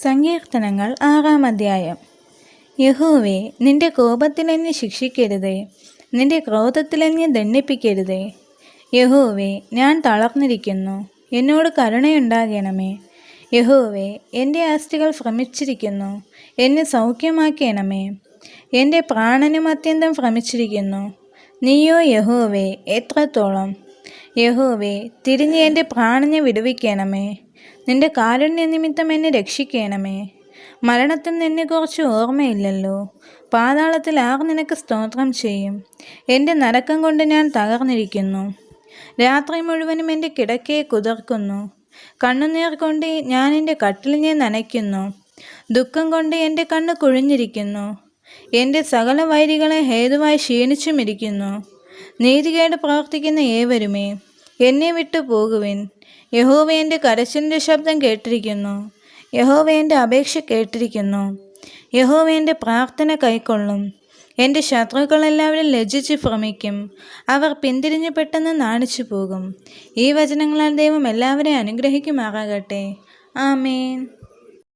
സങ്കീർത്തനങ്ങൾ 6-ാം അധ്യായം. യഹോവേ, നിന്റെ കോപത്തിൽ എന്നെ ശിക്ഷിക്കരുതേ, നിന്റെ ക്രോധത്തിൽ എന്നെ ദണ്ഡിപ്പിക്കരുതേ. യഹോവേ, ഞാൻ തളർന്നിരിക്കുന്നു, എന്നോട് കരുണയുണ്ടാകണമേ. യഹോവേ, എൻ്റെ അസ്ഥികൾ ഭ്രമിച്ചിരിക്കുന്നു, എന്നെ സൗഖ്യമാക്കണമേ. എൻ്റെ പ്രാണനും അത്യന്തം ഭ്രമിച്ചിരിക്കുന്നു. നീയോ യഹോവേ, എത്രത്തോളം? യഹോവേ, തിരിഞ്ഞ് എൻ്റെ പ്രാണനെ വിടുവിക്കണമേ. നിന്റെ കാരുണ്യ നിമിത്തം എന്നെ രക്ഷിക്കണമേ. മരണത്തിൽ നിന്നെക്കുറിച്ച് ഓർമ്മയില്ലല്ലോ. പാതാളത്തിൽ ആർ നിനക്ക് സ്തോത്രം ചെയ്യും? എൻ്റെ നരക്കം കൊണ്ട് ഞാൻ തകർന്നിരിക്കുന്നു. രാത്രി മുഴുവനും എൻ്റെ കിടക്കയെ കുതിർക്കുന്നു. കണ്ണുനീർ കൊണ്ട് ഞാൻ എൻ്റെ കട്ടിലിനെ നനയ്ക്കുന്നു. ദുഃഖം കൊണ്ട് എൻ്റെ കണ്ണ് കുഴിഞ്ഞിരിക്കുന്നു. എൻ്റെ സകല വൈരികളെ ഹേതുവായി ക്ഷീണിച്ചുമിരിക്കുന്നു. നീതികേട് പ്രവർത്തിക്കുന്ന ഏവരുമേ, എന്നെ വിട്ടു പോകുവിൻ. യഹോവ എൻ്റെ കരച്ചിലിൻ്റെ ശബ്ദം കേട്ടിരിക്കുന്നു. യഹോവ എൻ്റെ അപേക്ഷ കേട്ടിരിക്കുന്നു. യഹോവ എൻ്റെ പ്രാർത്ഥന കൈക്കൊള്ളും. എൻ്റെ ശത്രുക്കളെല്ലാവരും ലജ്ജിച്ച് ഭ്രമിക്കും. അവർ പിന്തിരിഞ്ഞ് പെട്ടെന്ന് നാണിച്ചു പോകും. ഈ വചനങ്ങളാൽ ദൈവം എല്ലാവരെയും അനുഗ്രഹിക്കുമാറാകട്ടെ. ആമേൻ.